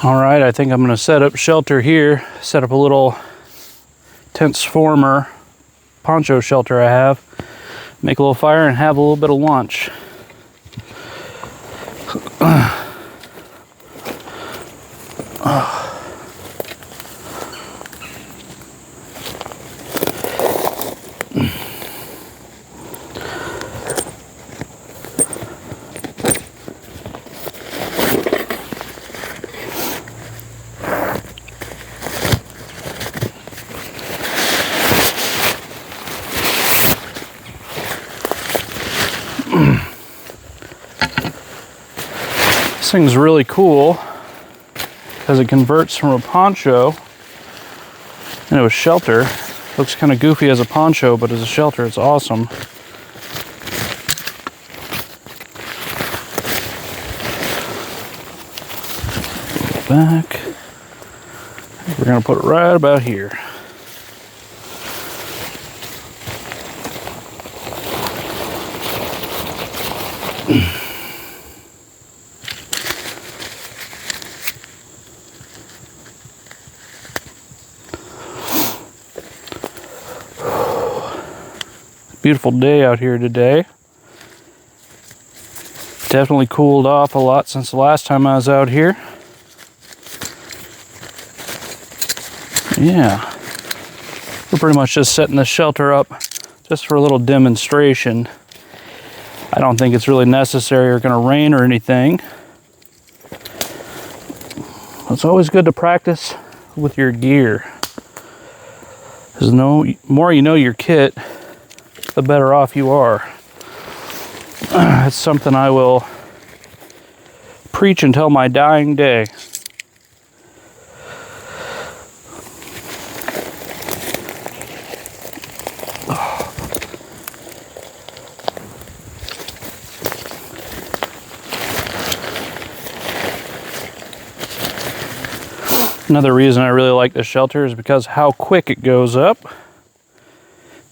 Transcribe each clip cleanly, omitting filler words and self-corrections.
All right, I think I'm gonna set up shelter here, set up a little Transformer poncho shelter I have, make a little fire and have a little bit of lunch. This thing's really cool because it converts from a poncho into a shelter. Looks kind of goofy as a poncho, but as a shelter, it's awesome. Back. We're gonna put it right about here. Beautiful day out here today. Definitely cooled off a lot since the last time I was out here. Yeah, we're pretty much just setting this shelter up just for a little demonstration. I don't think it's really necessary or gonna rain or anything. It's always good to practice with your gear. Because the more you know your kit, the better off you are. It's something I will preach until my dying day. Another reason I really like this shelter is because how quick it goes up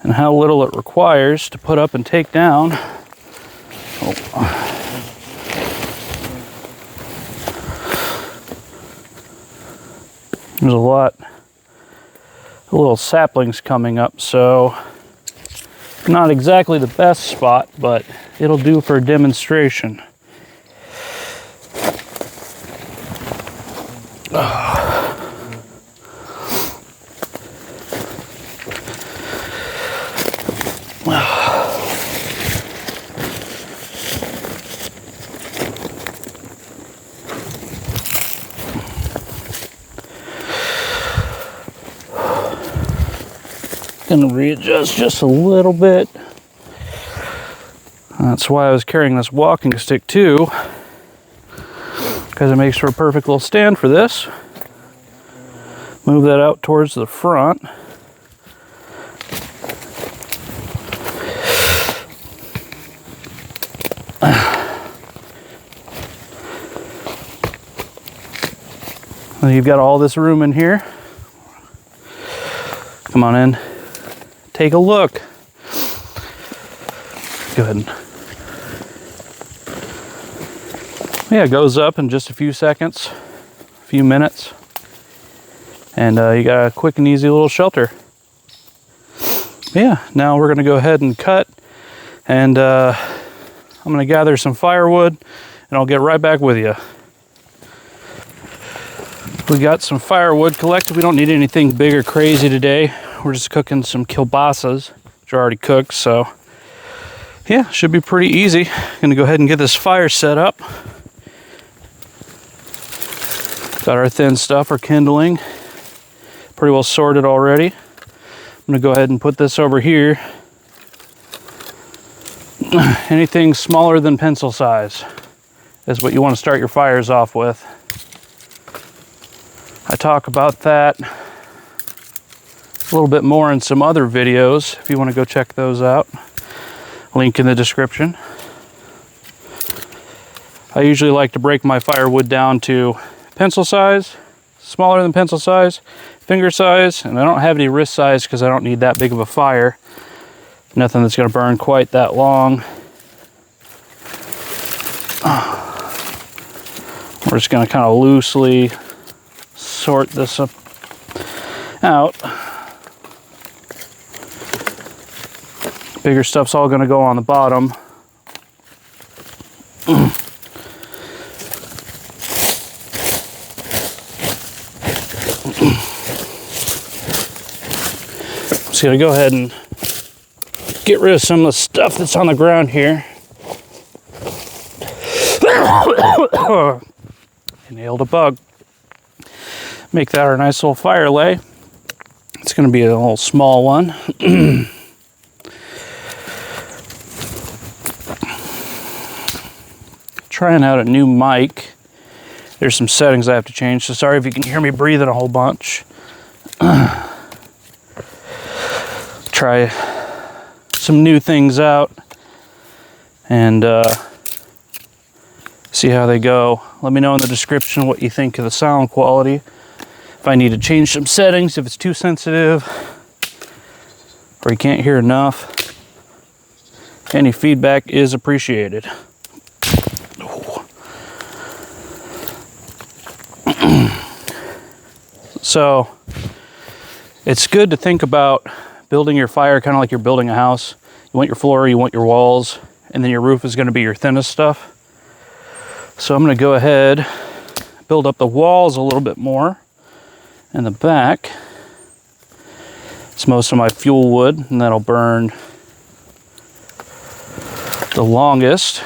and how little it requires to put up and take down. There's a lot of little saplings coming up, so not exactly the best spot, but it'll do for a demonstration. Gonna readjust just a little bit. That's why I was carrying this walking stick too, because it makes for a perfect little stand for this. Move that out towards the front. And you've got all this room in here. Come on in. Take a look. Good. Yeah, it goes up in just a few seconds, a few minutes. And you got a quick and easy little shelter. Yeah, now we're gonna go ahead and cut, and I'm gonna gather some firewood and I'll get right back with you. We got some firewood collected. We don't need anything big or crazy today. We're just cooking some kielbasas, which are already cooked, so yeah, should be pretty easy. Gonna go ahead and get this fire set up. Got our thin stuff, our kindling, pretty well sorted already. I'm gonna go ahead and put this over here. Anything smaller than pencil size is what you want to start your fires off with. I talk about that a little bit more in some other videos if you want to go check those out. Link in the description. I usually like to break my firewood down to pencil size, smaller than pencil size, finger size, and I don't have any wrist size because I don't need that big of a fire. Nothing that's going to burn quite that long. We're just going to kind of loosely sort this up out. Bigger stuff's all going to go on the bottom. Just going to go ahead and get rid of some of the stuff that's on the ground here. I nailed a bug. Make that our nice little fire lay. It's going to be a little small one. Trying out a new mic. There's some settings I have to change, so sorry if you can hear me breathing a whole bunch. Try some new things out and see how they go. Let me know in the description what you think of the sound quality. If I need to change some settings, if it's too sensitive or you can't hear enough. Any feedback is appreciated. So it's good to think about building your fire kind of like you're building a house. You want your floor, you want your walls, and then your roof is going to be your thinnest stuff. So I'm going to go ahead, build up the walls a little bit more. And the back, it's most of my fuel wood, and that'll burn the longest.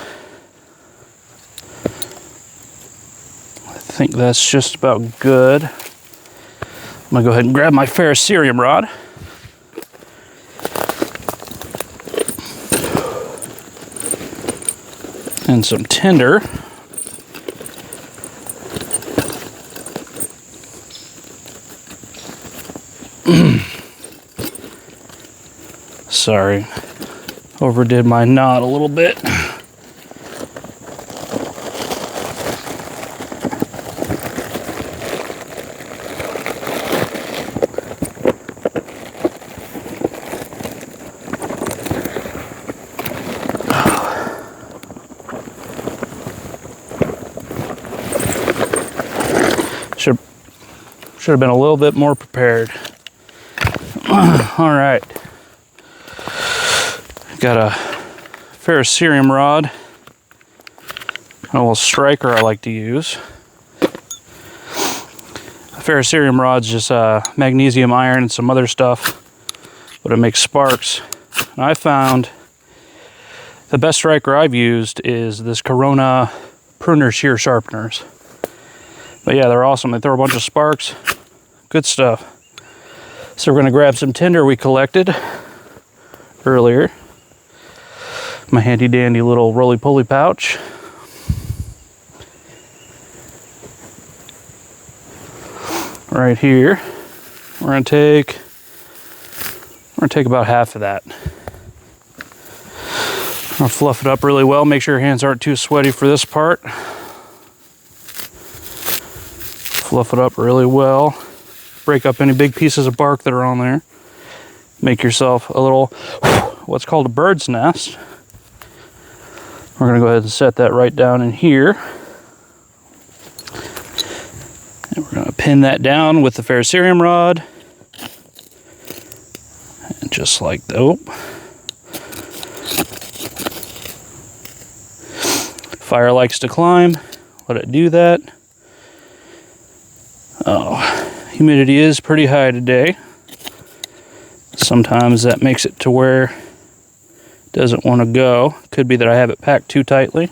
I think that's just about good. I'm gonna go ahead and grab my ferrocerium rod. And some tinder. Sorry, overdid my knot a little bit. Should have been a little bit more prepared. All right. Got a ferrocerium rod, a little striker I like to use. A ferrocerium rod's just magnesium iron and some other stuff, but it makes sparks. And I found the best striker I've used is this Corona pruner shear sharpeners. But yeah, they're awesome. They throw a bunch of sparks. Good stuff. So we're gonna grab some tinder we collected earlier. My handy dandy little roly-poly pouch. Right here. We're gonna take about half of that. I'm gonna fluff it up really well. Make sure your hands aren't too sweaty for this part. Fluff it up really well. Break up any big pieces of bark that are on there. Make yourself a little, what's called a bird's nest. We're gonna go ahead and set that right down in here. And we're gonna pin that down with the ferrocerium rod. And just like that. Oh. Fire likes to climb. Let it do that. Oh, humidity is pretty high today. Sometimes that makes it to where it doesn't want to go. Could be that I have it packed too tightly.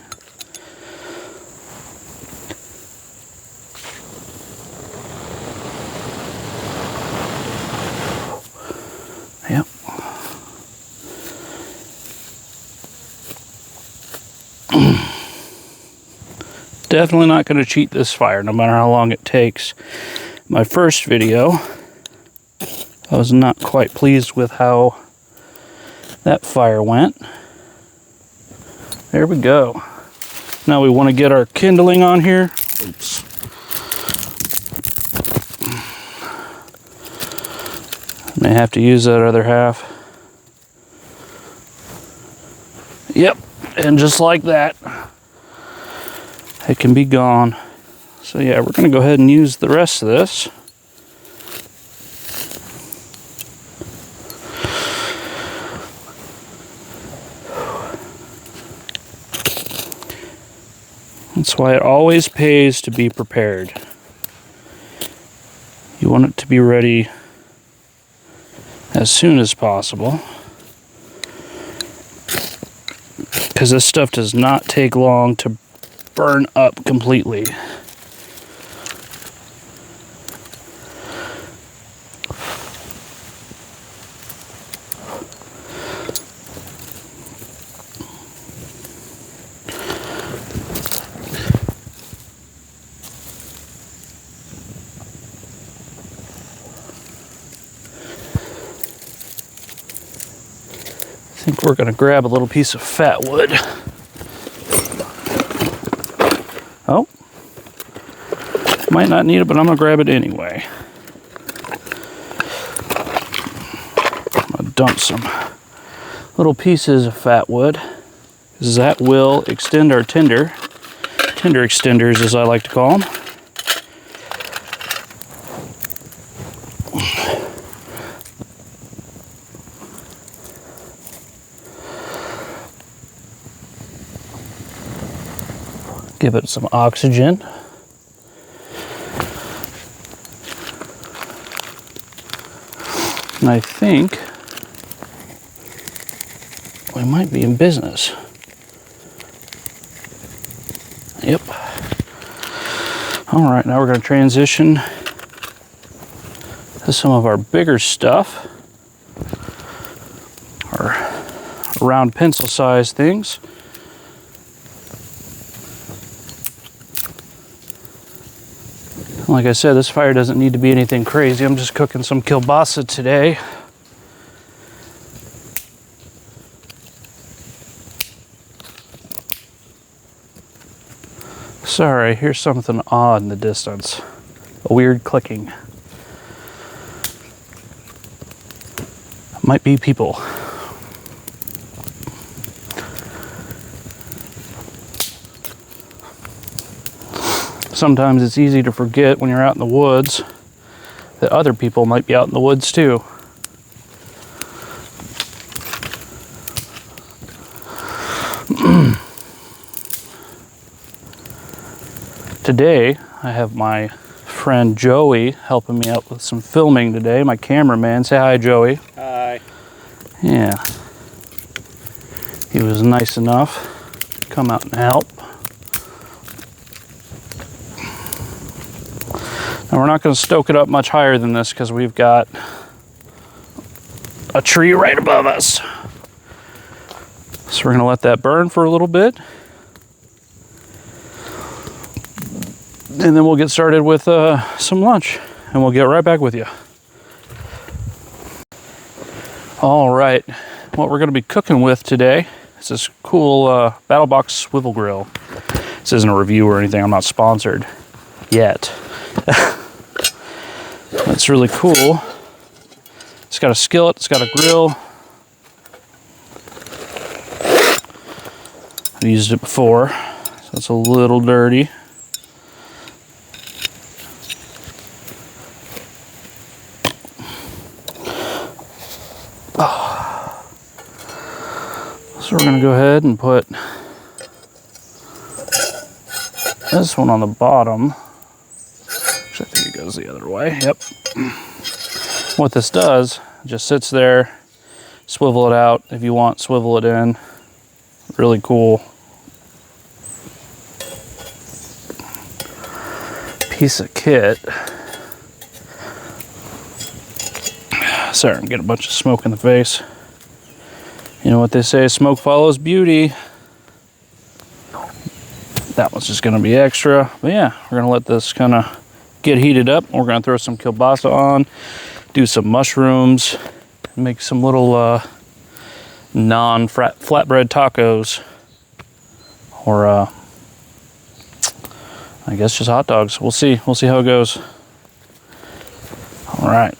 Yep. Definitely not going to cheat this fire, no matter how long it takes. My first video, I was not quite pleased with how that fire went. There we go. Now we want to get our kindling on here. Oops. May have to use that other half. Yep, and just like that, it can be gone. So yeah, we're gonna go ahead and use the rest of this. That's why it always pays to be prepared. You want it to be ready as soon as possible, because this stuff does not take long to burn up completely. I think we're going to grab a little piece of fat wood. Oh, might not need it, but I'm going to grab it anyway. I'm going to dump some little pieces of fat wood, because that will extend our tinder extenders, as I like to call them. Give it some oxygen. And I think we might be in business. Yep. All right, now we're going to transition to some of our bigger stuff, our round pencil size things. Like I said, this fire doesn't need to be anything crazy. I'm just cooking some kielbasa today. Sorry, here's something odd in the distance. A weird clicking. Might be people. Sometimes it's easy to forget when you're out in the woods that other people might be out in the woods too. Today, I have my friend Joey helping me out with some filming today. My cameraman. Say hi, Joey. Hi. Yeah. He was nice enough to come out and help. Now we're not going to stoke it up much higher than this because we've got a tree right above us. So we're going to let that burn for a little bit. And then we'll get started with some lunch. And we'll get right back with you. All right. What we're going to be cooking with today is this cool Battle Box swivel grill. This isn't a review or anything. I'm not sponsored yet. That's really cool. It's got a skillet, it's got a grill. I've used it before, so it's a little dirty. So we're going to go ahead and put this one on the bottom. I think it goes the other way. Yep. What this does, it just sits there, swivel it out if you want, swivel it in. Really cool piece of kit. Sorry, I'm getting a bunch of smoke in the face. You know what they say, smoke follows beauty. That one's just going to be extra. But yeah, we're going to let this kind of get heated up. We're going to throw some kielbasa on, do some mushrooms, make some little non-flatbread tacos, or I guess just hot dogs. We'll see how it goes. All right,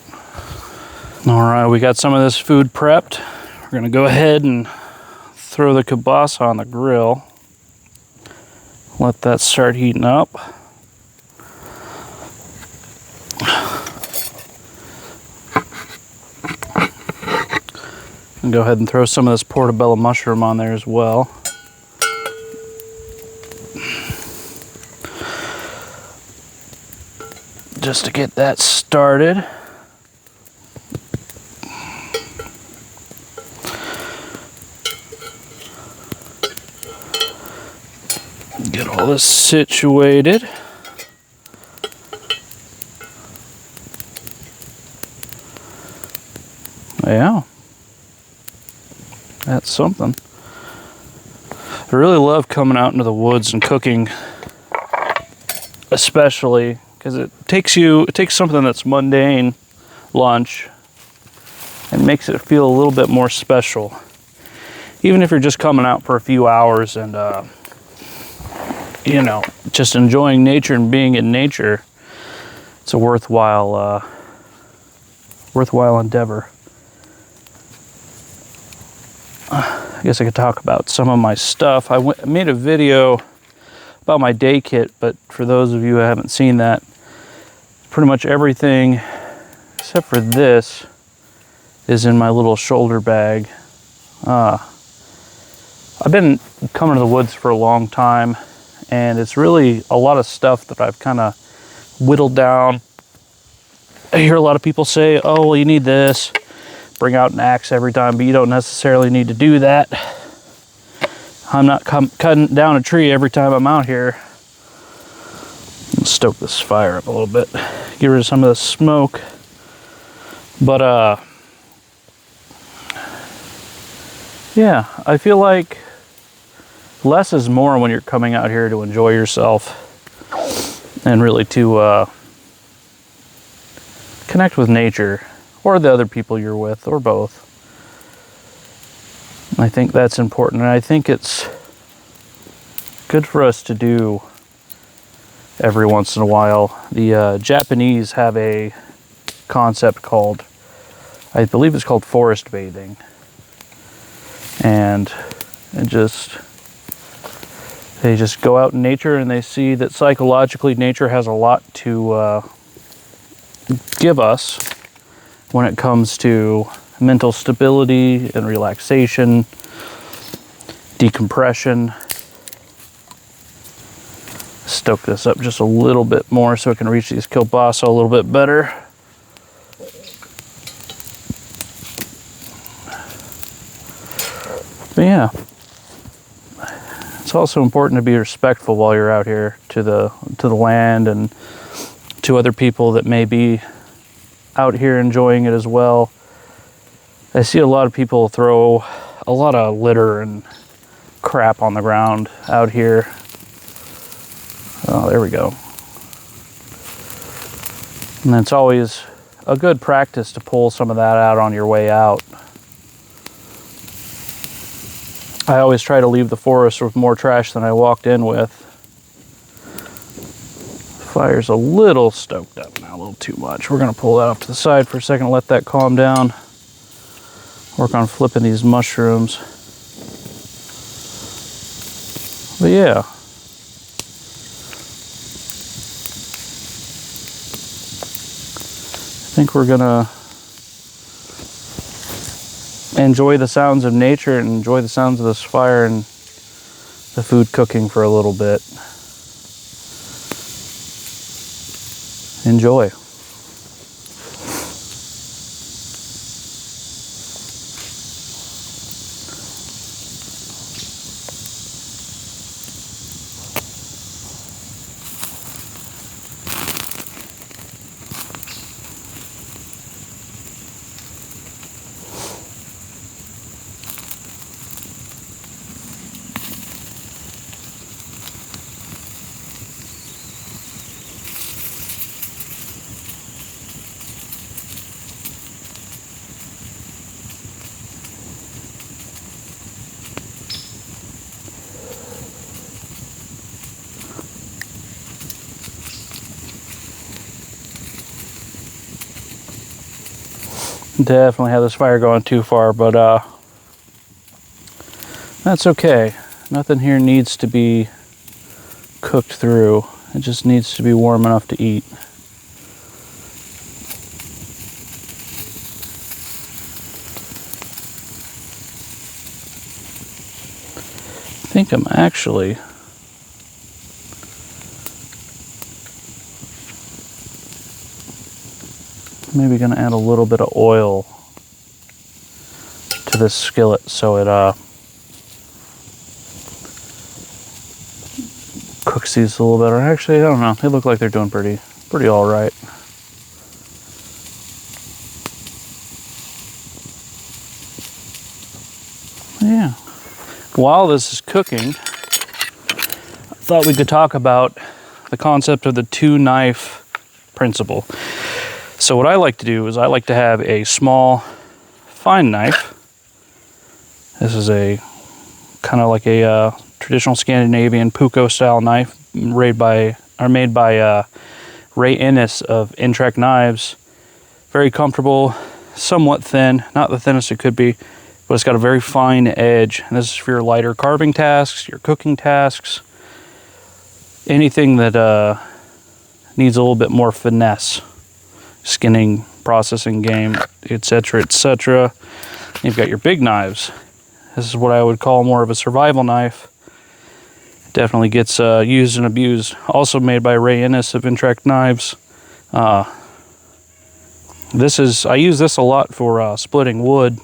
we got some of this food prepped. We're going to go ahead and throw the kielbasa on the grill. Let that start heating up. And go ahead and throw some of this portobello mushroom on there as well. just to get that started. Get all this situated. Yeah, that's something. I really love coming out into the woods and cooking, especially because it takes something that's mundane, lunch, and makes it feel a little bit more special. Even if you're just coming out for a few hours and you know, just enjoying nature and being in nature, it's a worthwhile endeavor. I guess I could talk about some of my stuff. I made a video about my day kit, but for those of you who haven't seen that, pretty much everything except for this is in my little shoulder bag. I've been coming to the woods for a long time, and it's really a lot of stuff that I've kind of whittled down. I hear a lot of people say, oh, well, you need this. Bring out an axe every time, but you don't necessarily need to do that. I'm not cutting down a tree every time I'm out here. Let's stoke this fire up a little bit, get rid of some of the smoke. But yeah, I feel like less is more when you're coming out here to enjoy yourself and really to connect with nature, or the other people you're with, or both. I think that's important, and I think it's good for us to do every once in a while. The Japanese have a concept called, I believe it's called forest bathing, and they just go out in nature and they see that psychologically nature has a lot to give us when it comes to mental stability and relaxation, decompression. Stoke this up just a little bit more so it can reach these kielbasa a little bit better. But yeah, it's also important to be respectful while you're out here to the land and to other people that may be out here enjoying it as well. I see a lot of people throw a lot of litter and crap on the ground out here. Oh, there we go. And it's always a good practice to pull some of that out on your way out. I always try to leave the forest with more trash than I walked in with. Fire's a little stoked up now, a little too much. We're gonna pull that off to the side for a second, let that calm down. Work on flipping these mushrooms. But yeah. I think we're gonna enjoy the sounds of nature and enjoy the sounds of this fire and the food cooking for a little bit. Enjoy. Definitely have this fire going too far, but that's okay. Nothing here needs to be cooked through. It just needs to be warm enough to eat. I think I'm actually maybe gonna add a little bit of oil to this skillet so it cooks these a little better. Actually, I don't know. They look like they're doing pretty all right. Yeah. While this is cooking, I thought we could talk about the concept of the 2-knife principle. So what I like to do is I like to have a small, fine knife. This is a kind of like a traditional Scandinavian puukko style knife made by Ray Innes of Intrek Knives. Very comfortable, somewhat thin, not the thinnest it could be, but it's got a very fine edge. And this is for your lighter carving tasks, your cooking tasks, anything that needs a little bit more finesse, skinning, processing game, etc., etc. You've got your big knives. This is what I would call more of a survival knife. Definitely gets used and abused. Also made by Ray Innes of Intrek Knives. I use this a lot for splitting wood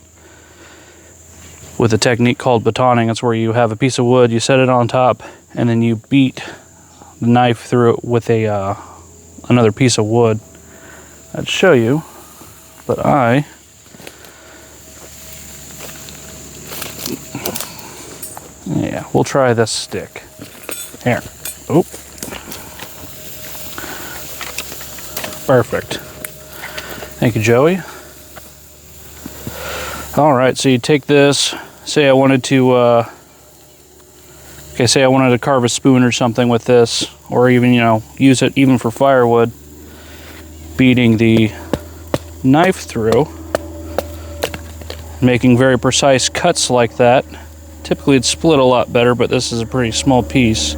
with a technique called batoning. It's where you have a piece of wood, you set it on top, and then you beat the knife through it with another piece of wood. I'd show you, but yeah, we'll try this stick. Here. Oh. Perfect. Thank you, Joey. All right, so you take this, say I wanted to carve a spoon or something with this, or even, use it even for firewood. Beating the knife through, making very precise cuts like that. Typically it's split a lot better, but this is a pretty small piece.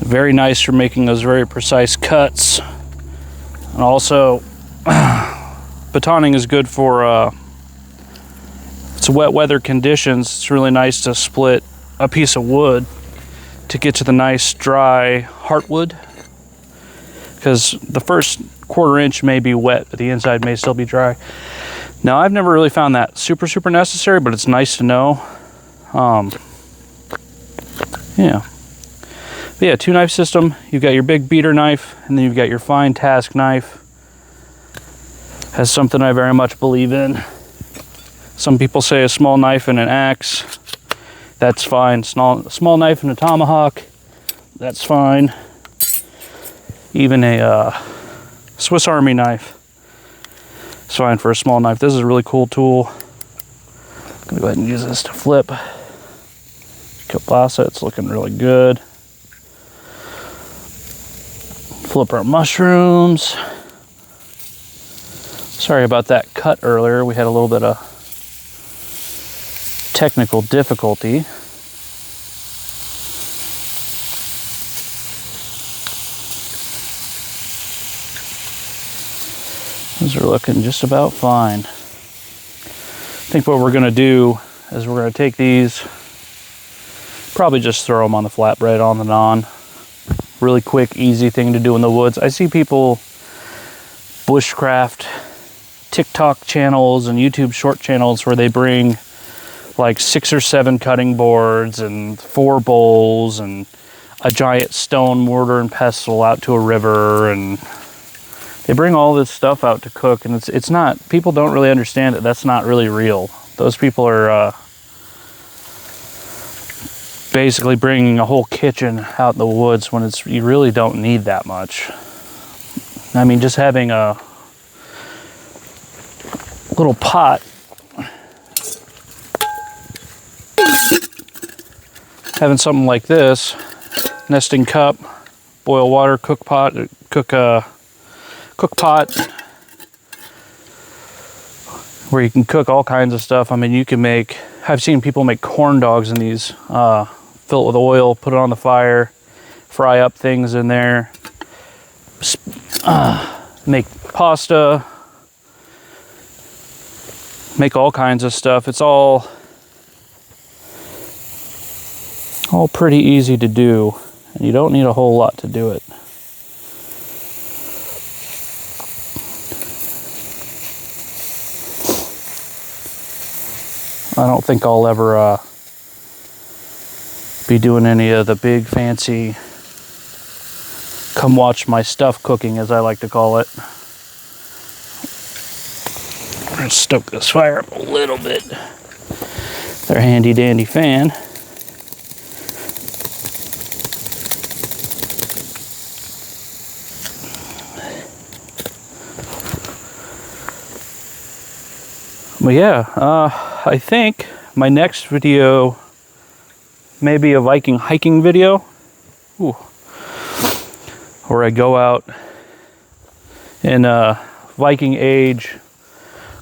Very nice for making those very precise cuts. And also, batoning is good for it's wet weather conditions. It's really nice to split a piece of wood to get to the nice dry heartwood, because the first 1/4 inch may be wet, but the inside may still be dry. Now, I've never really found that super necessary, but it's nice to know. Yeah. But yeah, 2-knife system. You've got your big beater knife, and then you've got your fine task knife. That's something I very much believe in. Some people say a small knife and an axe. That's fine. Small knife and a tomahawk. That's fine. Even a Swiss Army knife. It's fine for a small knife. This is a really cool tool. I'm gonna go ahead and use this to flip kielbasa. It's looking really good. Flip our mushrooms. Sorry about that cut earlier. We had a little bit of technical difficulty. Those are looking just about fine. I think what we're going to do is we're going to take these, probably just throw them on the flatbread on the naan. Really quick, easy thing to do in the woods. I see people bushcraft TikTok channels and YouTube short channels where they bring like 6 or 7 cutting boards and 4 bowls and a giant stone mortar and pestle out to a river, and they bring all this stuff out to cook, and it's not, people don't really understand that that's not really real. Those people are basically bringing a whole kitchen out in the woods when you really don't need that much. I mean, just having a little pot, having something like this, nesting cup, boil water, cook pot, where you can cook all kinds of stuff. I mean, you can make, I've seen people make corn dogs in these, fill it with oil, put it on the fire, fry up things in there, make pasta, make all kinds of stuff. It's all All pretty easy to do, and you don't need a whole lot to do it. I don't think I'll ever be doing any of the big fancy come watch my stuff cooking, as I like to call it. I'm gonna stoke this fire up a little bit. Their handy dandy fan. But yeah, I think my next video may be a Viking hiking video. Ooh. Where I go out in Viking age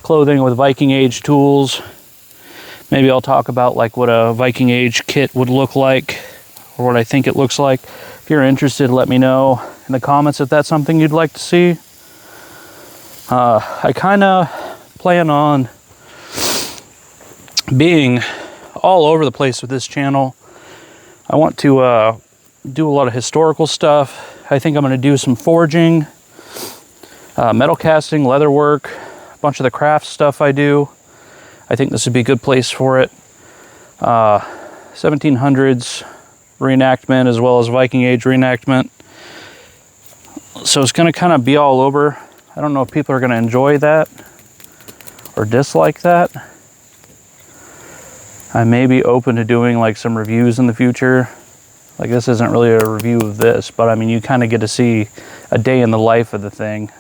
clothing with Viking age tools. Maybe I'll talk about like what a Viking age kit would look like, or what I think it looks like. If you're interested, let me know in the comments if that's something you'd like to see. I kind of plan on being all over the place with this channel. I want to do a lot of historical stuff. I think I'm going to do some forging, metal casting, leather work, a bunch of the craft stuff I do. I think this would be a good place for it. 1700s reenactment as well as Viking age reenactment. So it's going to kind of be all over. I don't know if people are going to enjoy that or dislike that. I may be open to doing like some reviews in the future. Like, this isn't really a review of this, but I mean, you kind of get to see a day in the life of the thing.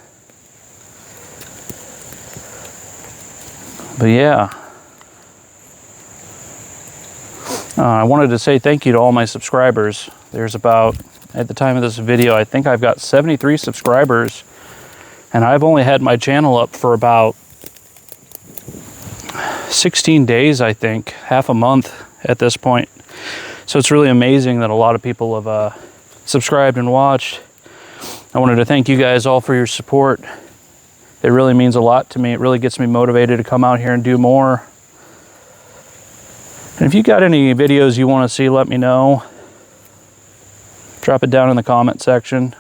But yeah, I wanted to say thank you to all my subscribers. There's about, at the time of this video, I think I've got 73 subscribers, and I've only had my channel up for about 16 days, I think, half a month at this point. So it's really amazing that a lot of people have subscribed and watched. I wanted to thank you guys all for your support. It really means a lot to me. It really gets me motivated to come out here and do more. And if you got any videos you want to see, let me know. Drop it down in the comment section.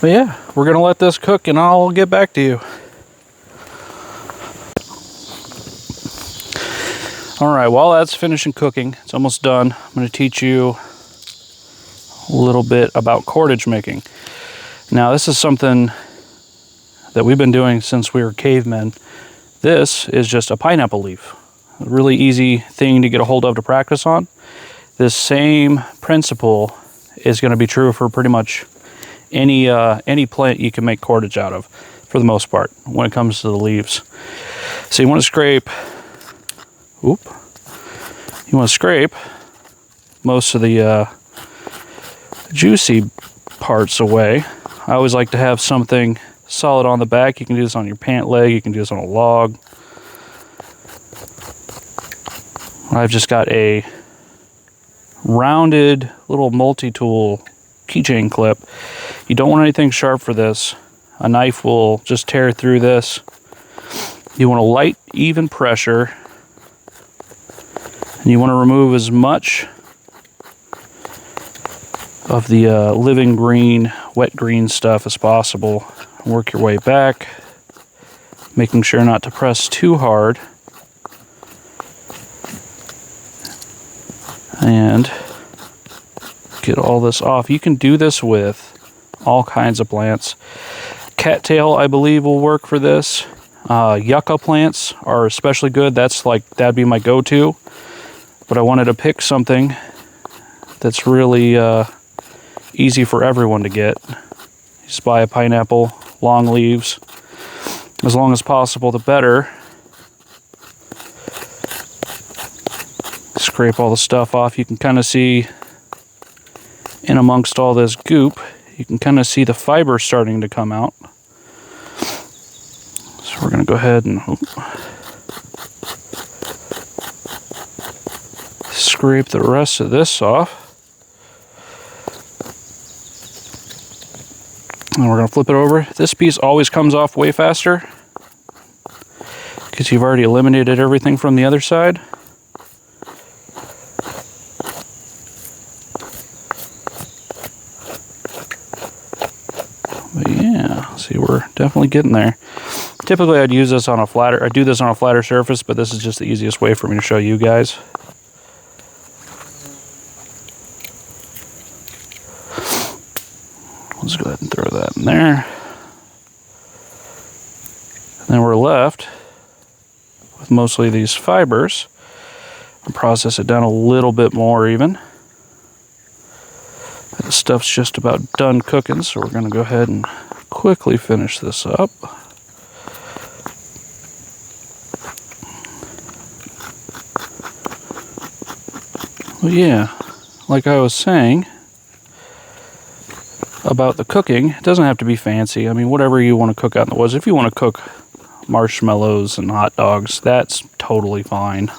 But yeah, we're gonna let this cook and I'll get back to you. All right, while that's finishing cooking, it's almost done. I'm gonna teach you a little bit about cordage making. Now, this is something that we've been doing since we were cavemen. This is just a pineapple leaf. A really easy thing to get a hold of to practice on. This same principle is gonna be true for pretty much any plant you can make cordage out of, for the most part, when it comes to the leaves. So you want to scrape, most of the juicy parts away. I always like to have something solid on the back. You can do this on your pant leg, you can do this on a log. I've just got a rounded little multi-tool keychain clip. You don't want anything sharp for this. A knife will just tear through this. You want a light, even pressure. And you want to remove as much of the living green, wet green stuff as possible. Work your way back, making sure not to press too hard. And get all this off. You can do this with all kinds of plants. Cattail, I believe, will work for this. Yucca plants are especially good. That'd be my go-to. But I wanted to pick something that's really easy for everyone to get. Just buy a pineapple, long leaves. As long as possible, the better. Scrape all the stuff off. You can kind of see in amongst all this goop, you can kind of see the fiber starting to come out. So we're going to go ahead and scrape the rest of this off. And we're going to flip it over. This piece always comes off way faster because you've already eliminated everything from the other side. But yeah, see, we're definitely getting there. Typically I'd use this on a flatter, I'd do this on a flatter surface, but this is just the easiest way for me to show you guys. Let's go ahead and throw that in there. And then we're left with mostly these fibers. I'll process it down a little bit more even. This stuff's just about done cooking, so we're going to go ahead and quickly finish this up. Well, yeah, like I was saying about the cooking, it doesn't have to be fancy. I mean, whatever you want to cook out in the woods. If you want to cook marshmallows and hot dogs, that's totally fine.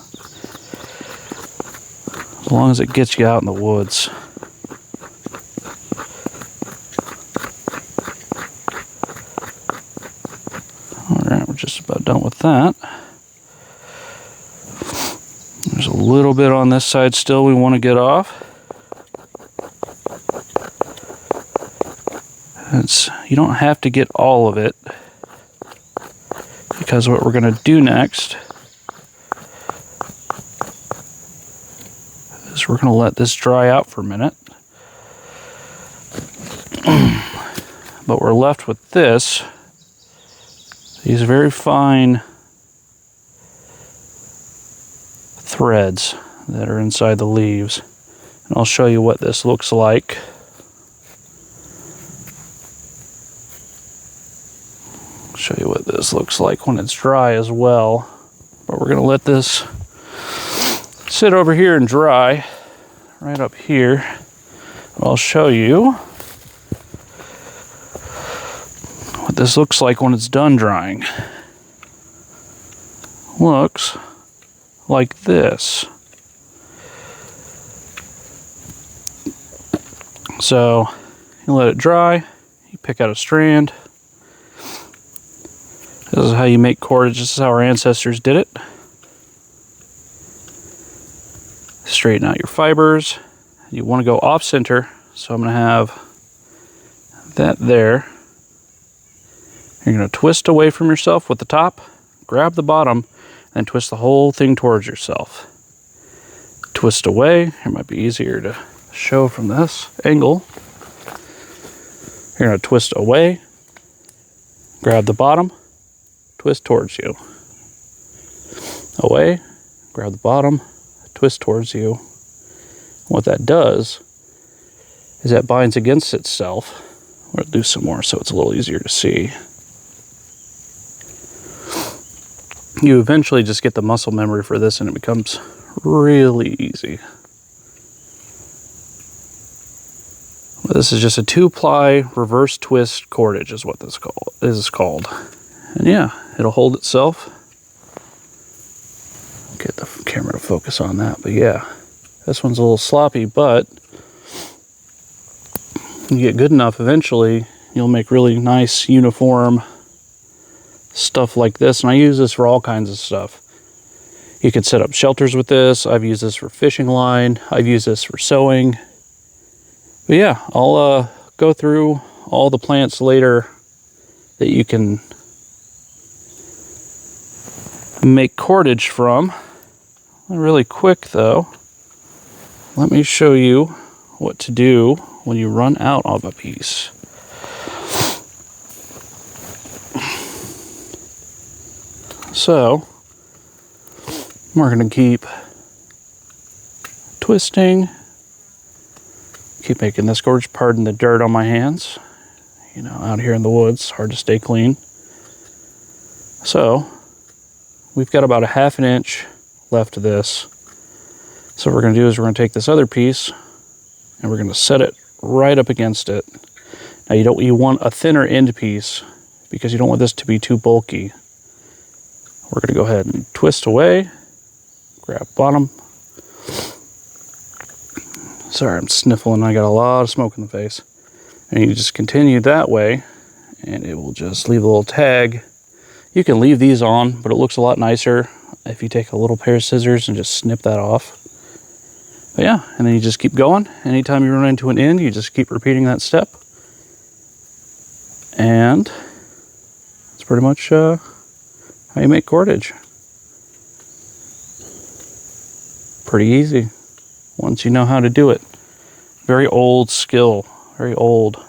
As long as it gets you out in the woods. Alright, we're just about done with that. There's a little bit on this side still we want to get off. You don't have to get all of it, because what we're going to do next is we're going to let this dry out for a minute. But we're left with this, these very fine threads that are inside the leaves. And I'll show you what this looks like. Show you what this looks like when it's dry as well. But we're going to let this sit over here and dry right up here. I'll show you what this looks like when it's done drying. Looks like this. So you let it dry, you pick out a strand. This is how you make cordage. This is how our ancestors did it. Straighten out your fibers. You want to go off center, so I'm going to have that there. You're going to twist away from yourself with the top, grab the bottom, and twist the whole thing towards yourself. Twist away. It might be easier to show from this angle. You're going to twist away, grab the bottom, twist towards you. Away, grab the bottom, twist towards you. What that does is that binds against itself. We'll do some more so it's a little easier to see. You eventually just get the muscle memory for this and it becomes really easy. This is just a 2-ply reverse twist cordage is what this is called. And yeah, it'll hold itself. Get the camera to focus on that, but yeah, this one's a little sloppy, but you get good enough, eventually you'll make really nice uniform stuff like this. And I use this for all kinds of stuff. You can set up shelters with this. I've used this for fishing line. I've used this for sewing. But yeah, I'll go through all the plants later that you can make cordage from. Really quick though, let me show you what to do when you run out of a piece. So we're going to keep twisting, keep making this cordage. Pardon the dirt on my hands, you know, out here in the woods, hard to stay clean. So we've got about a 1/2 inch left of this. So what we're going to do is we're going to take this other piece and we're going to set it right up against it. Now you want a thinner end piece because you don't want this to be too bulky. We're going to go ahead and twist away, grab bottom. Sorry, I'm sniffling. I got a lot of smoke in the face. And you just continue that way and it will just leave a little tag. You can leave these on, but it looks a lot nicer if you take a little pair of scissors and just snip that off. But yeah, and then you just keep going. Anytime you run into an end, you just keep repeating that step. And that's pretty much how you make cordage. Pretty easy once you know how to do it. Very old skill, very old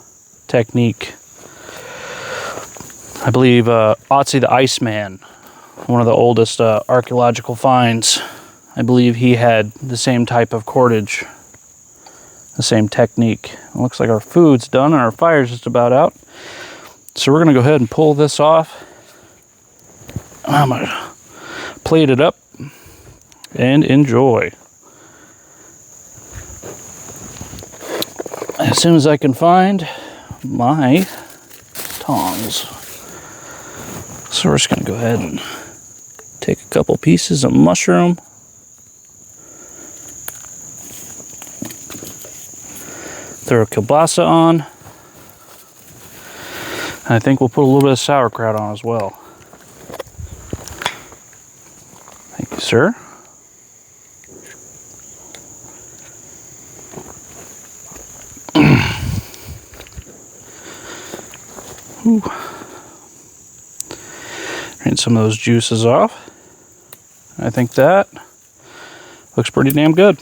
technique. I believe Otzi the Iceman, one of the oldest archaeological finds, I believe he had the same type of cordage, the same technique. It looks like our food's done and our fire's just about out. So we're gonna go ahead and pull this off. I'm gonna plate it up and enjoy. As soon as I can find my tongs. So we're just gonna go ahead and take a couple pieces of mushroom. Throw a kielbasa on. And I think we'll put a little bit of sauerkraut on as well. Thank you, sir. Ooh. Drain some of those juices off. I think that looks pretty damn good.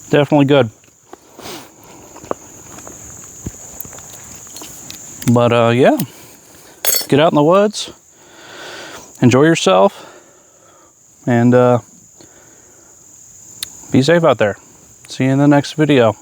Definitely good. But yeah, get out in the woods, enjoy yourself, and be safe out there. See you in the next video.